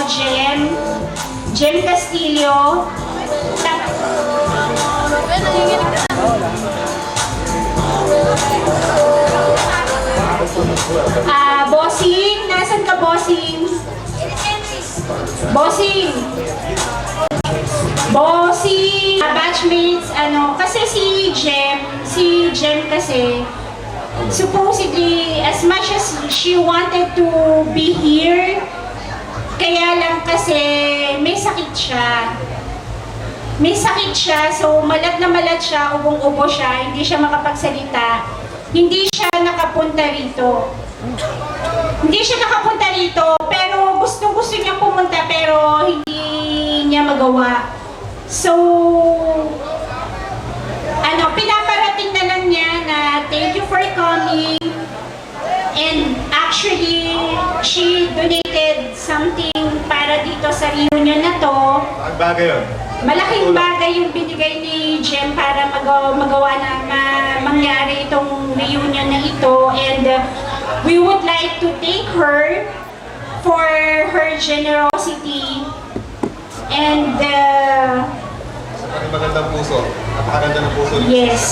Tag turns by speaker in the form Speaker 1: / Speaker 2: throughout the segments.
Speaker 1: Jem Castillo. Bossing, nasan ka, Bossing? Bossing! Bossing! Batchmates, kasi si Jem kasi, supposedly, as much as she wanted to be here, kaya lang kasi may sakit siya. So malat na malat siya, ubong-ubo siya, hindi siya makapagsalita. Hindi siya nakapunta rito. Pero gusto niya pumunta, pero hindi niya magawa. So, pinaparating na lang niya na thank you for coming. And actually, she donated something para dito sa reunion na to.
Speaker 2: Ang bagay yun.
Speaker 1: Malaking bagay yung binigay ni Jem para magawa na mangyari itong reunion na ito. And we would like to thank her for her generosity. And
Speaker 2: Magandang puso. Napakaganda ng puso.
Speaker 1: yes.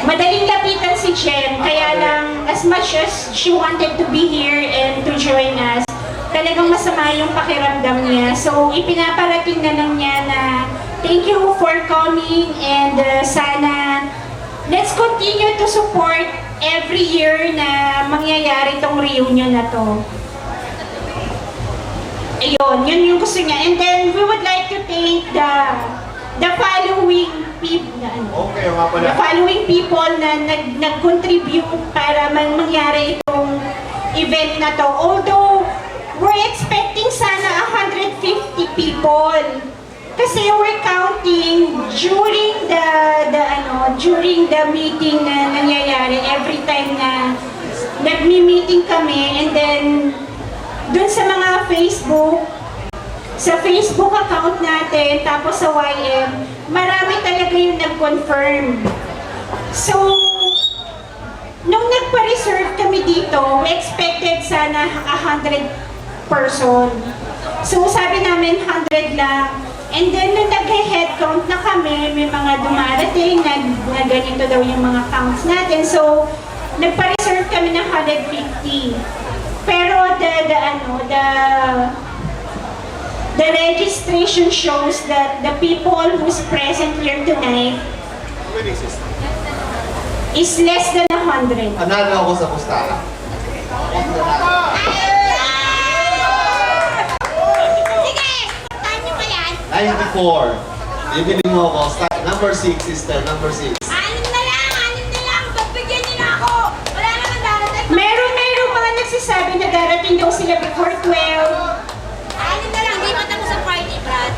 Speaker 1: Madaling lapitan si Jem, kaya lang as much as she wanted to be here and to join us, talagang masama yung pakiramdam niya. So ipinaparating na lang niya na thank you for coming and sana let's continue to support every year na mangyayari tong reunion na to. Ayun, yun yung gusto niya. And then we would like to thank the following people the following people na nag-contribute para mangyari itong event na to. Although we're expecting sana 150 people. Kasi we're counting during the meeting na nangyayari every time na nagmi-meeting kami, and then dun sa mga sa Facebook account natin, tapos sa YM, marami talaga yung nag-confirm. So, nung nagpa-reserve kami dito, we expected sana 100 person. So, sabi namin 100 lang. And then, nung nag-head count na kami, may mga dumarating na ganito daw yung mga counts natin. So, nagpa-reserve kami ng 150. Pero the registration shows that the people who's present here tonight is less than 100.
Speaker 2: Analo ako sa pustahan.
Speaker 3: Sige! Saan nyo ba yan?
Speaker 2: 94. Bibili mo ako. Number 6, sister. Number 6.
Speaker 3: Anim na lang! Pagbigyan nyo na ako! Wala naman darating.
Speaker 1: Meron mga nagsasabi na darating daw sila before 12.
Speaker 3: Anim na lang, di ba tapos ang party, Brad?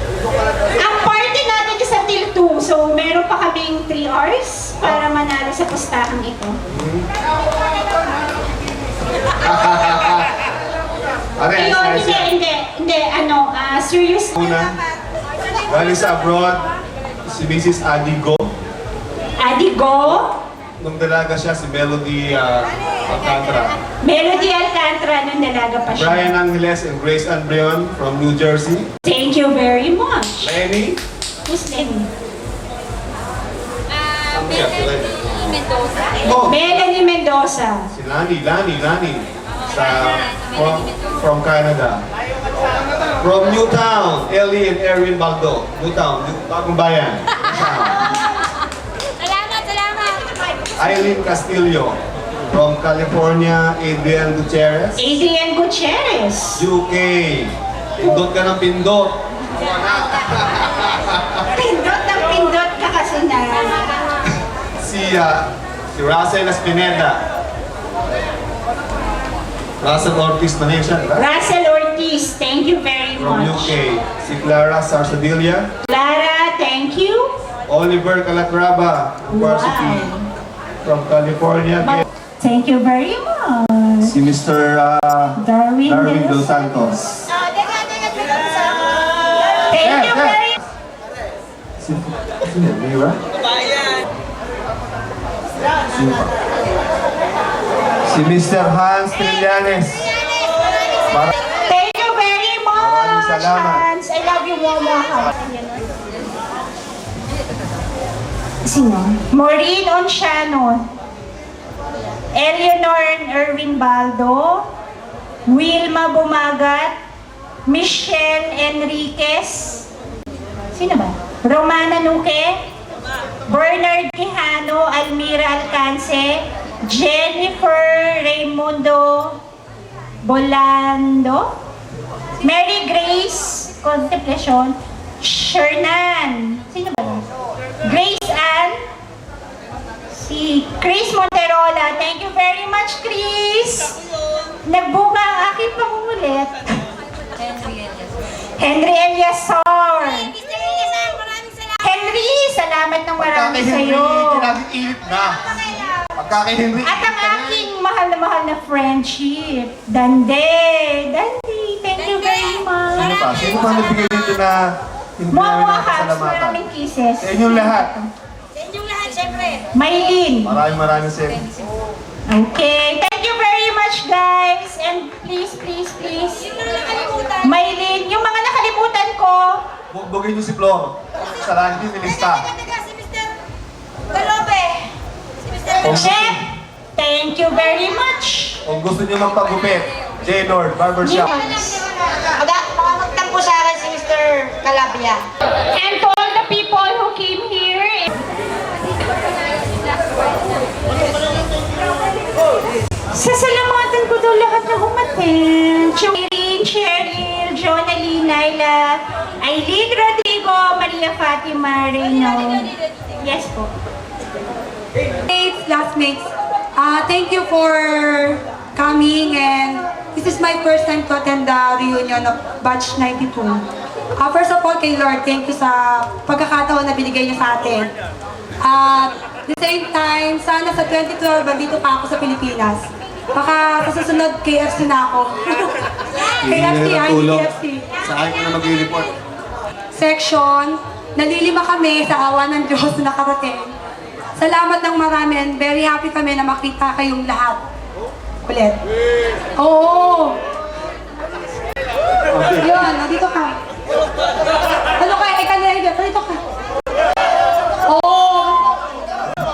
Speaker 1: Ang party natin is until 2, so meron pa kaming 3 hours para manalo sa pustahan ito.
Speaker 2: Okay,
Speaker 1: Ayun, hindi, serious.
Speaker 2: Una, galing sa abroad, si Mrs. Adigo.
Speaker 1: Adigo,
Speaker 2: Nung dalaga siya, si Melody Alcantara.
Speaker 1: Melody Alcantara nung dalaga pa siya.
Speaker 2: Brian Angeles and Grace Andreon from New Jersey.
Speaker 1: Thank you very much.
Speaker 2: Lenny.
Speaker 1: Who's Lenny?
Speaker 3: Melanie Mendoza.
Speaker 2: Oh,
Speaker 1: Melanie Mendoza.
Speaker 2: si Lani. From Canada. From Newtown, Ellie and Erwin Baldo. Newtown, Bagong Bayan.
Speaker 3: Salamat!
Speaker 2: Eileen Castillo. From California, Adrian Gutierrez.
Speaker 1: Adrian Gutierrez.
Speaker 2: UK. Pindot ka ng pindot.
Speaker 1: Pindot ka kasi na.
Speaker 2: Si Russell Espineda. Russell Ortiz na siya, diba?
Speaker 1: Russell Ortiz, thank you very
Speaker 2: From
Speaker 1: much.
Speaker 2: UK. Si Clara Sarsadilla.
Speaker 1: Clara, thank you.
Speaker 2: Oliver Calatrava, Varsity. From California.
Speaker 1: Thank you very much.
Speaker 2: Si Mr.
Speaker 1: Darwin
Speaker 2: Dos Santos.
Speaker 1: Thank you very much.
Speaker 2: Sino? Mira? Sino pa? Si Mr. Hans Trillanes.
Speaker 1: Thank you very much. much,
Speaker 2: salamat.
Speaker 1: Hans. I love you, Momo. Sino? Maureen Onciano. Eleanor Erwin Baldo. Wilma Bumagat. Michelle Enriquez. Sino ba? Romana Nuque. Bernard Quijano. Almira Alcance. Jennifer Raimundo Bolando. Mary Grace Contemplacion. Shernan. Sino ba? Grace Ann. Si Chris Monterola. Thank you very much, Chris. Nagbunga ang aking pangungulit. Henry Eliasor.
Speaker 3: Mr. Eliasar, maraming salamat.
Speaker 1: Henry, salamat ng
Speaker 2: Pagka
Speaker 1: marami
Speaker 2: kay Henry,
Speaker 1: sa'yo.
Speaker 2: laging init na. Pagka kay Henry,
Speaker 1: At ang
Speaker 2: init na rin.
Speaker 1: aking mahal na friendship, Dande. Dande, thank you very much.
Speaker 2: Sino pa? Sino pa nagbigay dito na hindi namin
Speaker 1: Momo Hats,
Speaker 2: nakasalamatan?
Speaker 1: maraming kisses.
Speaker 2: Sa inyong lahat.
Speaker 3: Sa inyong lahat, syempre.
Speaker 1: Maylin.
Speaker 2: Maraming sir.
Speaker 1: Okay, thank you very much, guys. And please.
Speaker 3: Sino na nakalimutan?
Speaker 1: Maylin, yung mga nakalimutan ko,
Speaker 2: Bugbugin niyo si Flor. Sa langit yung nilista.
Speaker 3: Teka, si Mr. Galope. Si Mr.
Speaker 2: Oh.
Speaker 1: Chef, thank you very much.
Speaker 2: Kung gusto niyo magpagupit, J. Lord, Barbershop.
Speaker 3: Magtampo sa akin si Mr. Calabria.
Speaker 1: And to all the people who came here. Sasalamatan ko daw lahat na umaten. Irene, Cheryl, Jonalie, Naila, Aileen Rodrigo, Maria Fatima, Reyno. Yes po.
Speaker 4: Classmates, thank you for coming, and this is my first time to attend the reunion of Batch 92. First of all, kay Lord, thank you sa pagkakataon na binigay niya sa atin. At the same time, sana sa 2012, andito pa ako sa Pilipinas. Baka sa susunod, KFC na ako. KFC, KFC.
Speaker 2: Sa akin ko na mag-report.
Speaker 4: Section, nalilima kami sa awa ng Diyos na nakarating. Salamat ng marami, and very happy kami na makita kayong lahat. Ulit. Oo. Yun, nandito ka. Ano ka? Ikaw na, dito ka.